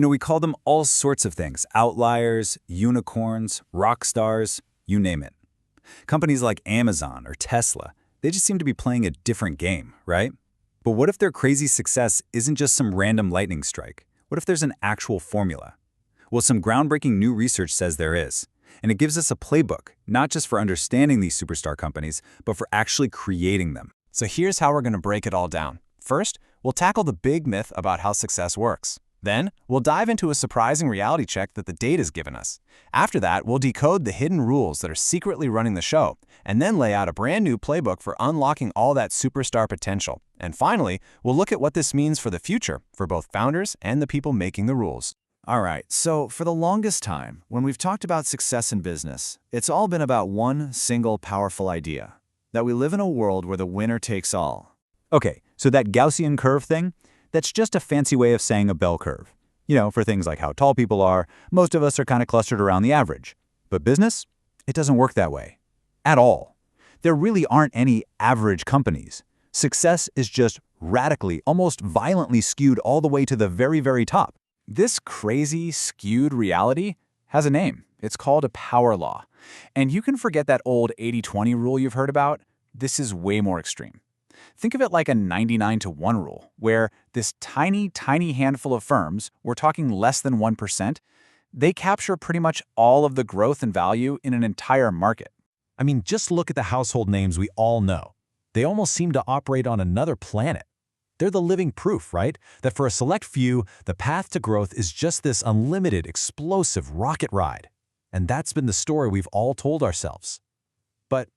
We call them all sorts of things: outliers, unicorns, rock stars, you name it. Companies like Amazon or Tesla, they just seem to be playing a different game, right? But what if their crazy success isn't just some random lightning strike? What if there's an actual formula? Well, some groundbreaking new research says there is. And it gives us a playbook, not just for understanding these superstar companies, but for actually creating them. So here's how we're going to break it all down. First, we'll tackle the big myth about how success works. Then, we'll dive into a surprising reality check that the data's given us. After that, we'll decode the hidden rules that are secretly running the show, and then lay out a brand new playbook for unlocking all that superstar potential. And finally, we'll look at what this means for the future, for both founders and the people making the rules. All right, so for the longest time, when we've talked about success in business, it's all been about one single powerful idea, that we live in a world where the winner takes all. Okay, so that Gaussian curve thing, that's just a fancy way of saying a bell curve. For things like how tall people are, most of us are kind of clustered around the average. But business? It doesn't work that way. At all. There really aren't any average companies. Success is just radically, almost violently skewed all the way to the very, very top. This crazy, skewed reality has a name. It's called a power law. And you can forget that old 80-20 rule you've heard about. This is way more extreme. Think of it like a 99-to-1 rule, where this tiny, tiny handful of firms, we're talking less than 1%, they capture pretty much all of the growth and value in an entire market. I mean, just look at the household names we all know. They almost seem to operate on another planet. They're the living proof, right? That for a select few, the path to growth is just this unlimited, explosive rocket ride. And that's been the story we've all told ourselves. But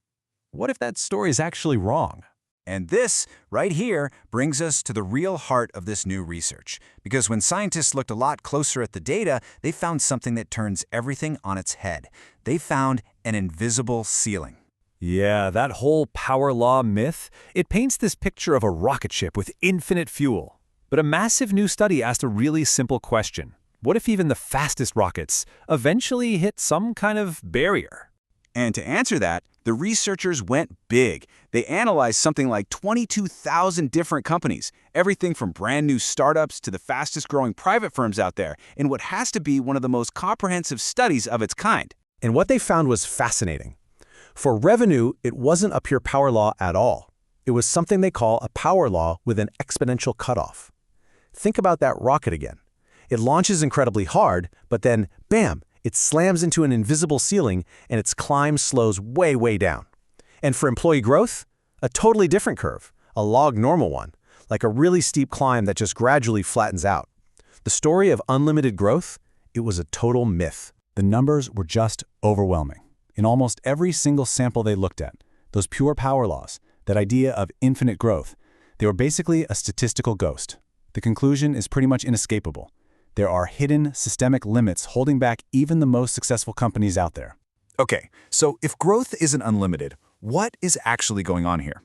what if that story is actually wrong? And this, right here, brings us to the real heart of this new research. Because when scientists looked a lot closer at the data, they found something that turns everything on its head. They found an invisible ceiling. Yeah, that whole power law myth, it paints this picture of a rocket ship with infinite fuel. But a massive new study asked a really simple question. What if even the fastest rockets eventually hit some kind of barrier? And to answer that, the researchers went big. They analyzed something like 22,000 different companies, everything from brand new startups to the fastest growing private firms out there, in what has to be one of the most comprehensive studies of its kind. And what they found was fascinating. For revenue, it wasn't a pure power law at all. It was something they call a power law with an exponential cutoff. Think about that rocket again. It launches incredibly hard, but then, bam, it slams into an invisible ceiling and its climb slows way, way down. And for employee growth, a totally different curve, a lognormal one, like a really steep climb that just gradually flattens out. The story of unlimited growth, it was a total myth. The numbers were just overwhelming. In almost every single sample they looked at, those pure power laws, that idea of infinite growth, they were basically a statistical ghost. The conclusion is pretty much inescapable. There are hidden systemic limits holding back even the most successful companies out there. Okay, so if growth isn't unlimited, what is actually going on here?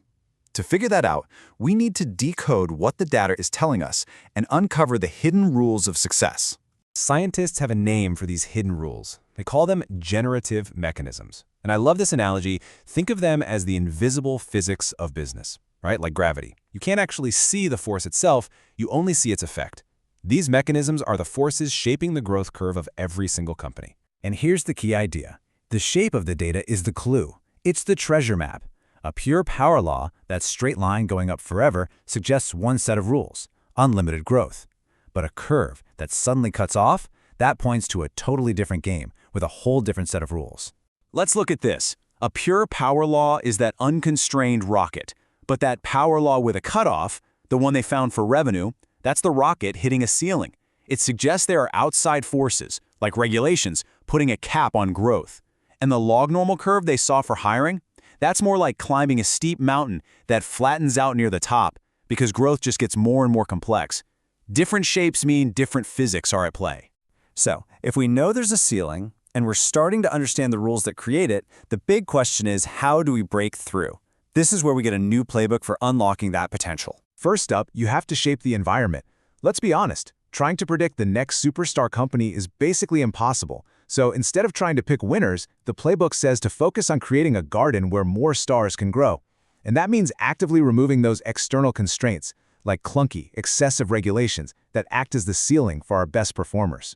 To figure that out, we need to decode what the data is telling us and uncover the hidden rules of success. Scientists have a name for these hidden rules. They call them generative mechanisms. And I love this analogy. Think of them as the invisible physics of business, right? Like gravity. You can't actually see the force itself, you only see its effect. These mechanisms are the forces shaping the growth curve of every single company. And here's the key idea. The shape of the data is the clue. It's the treasure map. A pure power law, that straight line going up forever, suggests one set of rules, unlimited growth. But a curve that suddenly cuts off, that points to a totally different game with a whole different set of rules. Let's look at this. A pure power law is that unconstrained rocket. But that power law with a cutoff, the one they found for revenue, that's the rocket hitting a ceiling. It suggests there are outside forces, like regulations, putting a cap on growth. And the lognormal curve they saw for hiring, that's more like climbing a steep mountain that flattens out near the top because growth just gets more and more complex. Different shapes mean different physics are at play. So, if we know there's a ceiling, and we're starting to understand the rules that create it, the big question is, how do we break through? This is where we get a new playbook for unlocking that potential. First up, you have to shape the environment. Let's be honest, trying to predict the next superstar company is basically impossible. So instead of trying to pick winners, the playbook says to focus on creating a garden where more stars can grow. And that means actively removing those external constraints, like clunky, excessive regulations that act as the ceiling for our best performers.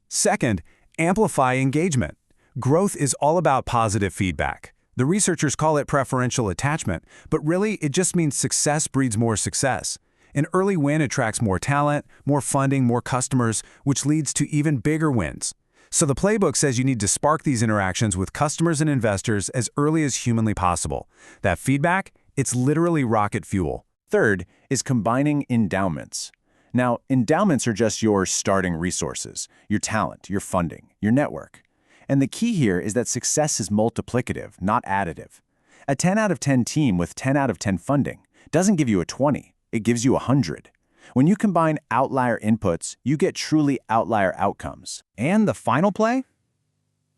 Second, amplify engagement. Growth is all about positive feedback. The researchers call it preferential attachment, but really it just means success breeds more success. An early win attracts more talent, more funding, more customers, which leads to even bigger wins. So the playbook says you need to spark these interactions with customers and investors as early as humanly possible. That feedback, it's literally rocket fuel. Third is combining endowments. Now, endowments are just your starting resources, your talent, your funding, your network. And the key here is that success is multiplicative, not additive. A 10 out of 10 team with 10 out of 10 funding doesn't give you a 20, it gives you 100. When you combine outlier inputs, you get truly outlier outcomes. And the final play?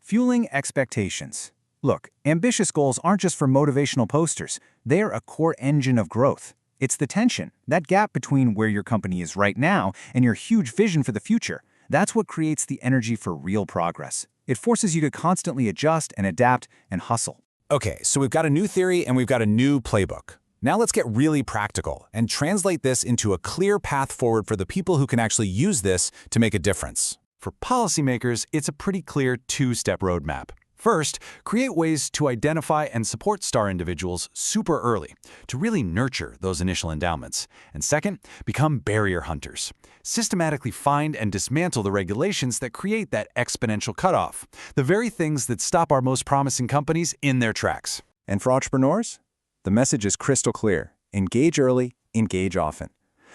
Fueling expectations. Look, ambitious goals aren't just for motivational posters. They're a core engine of growth. It's the tension, that gap between where your company is right now and your huge vision for the future. That's what creates the energy for real progress. It forces you to constantly adjust and adapt and hustle. Okay, so we've got a new theory and we've got a new playbook. Now let's get really practical and translate this into a clear path forward for the people who can actually use this to make a difference. For policymakers, it's a pretty clear two-step roadmap. First, create ways to identify and support STAR individuals super early, to really nurture those initial endowments. And second, become barrier hunters. Systematically find and dismantle the regulations that create that exponential cutoff, the very things that stop our most promising companies in their tracks. And for entrepreneurs, the message is crystal clear. Engage early, engage often.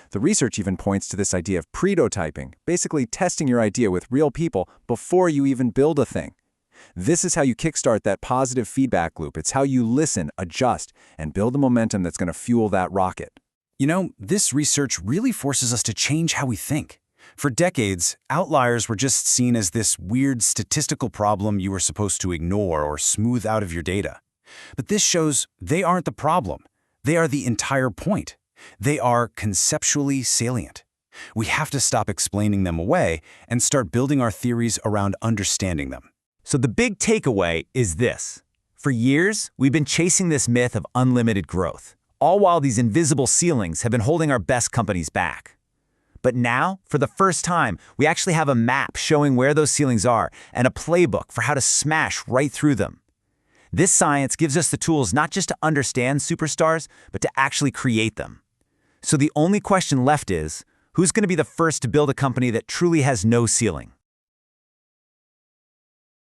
The research even points to this idea of prototyping, basically testing your idea with real people before you even build a thing. This is how you kickstart that positive feedback loop. It's how you listen, adjust, and build the momentum that's going to fuel that rocket. You know, this research really forces us to change how we think. For decades, outliers were just seen as this weird statistical problem you were supposed to ignore or smooth out of your data. But this shows they aren't the problem. They are the entire point. They are conceptually salient. We have to stop explaining them away and start building our theories around understanding them. So the big takeaway is this. For years, we've been chasing this myth of unlimited growth, all while these invisible ceilings have been holding our best companies back. But now, for the first time, we actually have a map showing where those ceilings are and a playbook for how to smash right through them. This science gives us the tools not just to understand superstars, but to actually create them. So the only question left is, who's going to be the first to build a company that truly has no ceiling?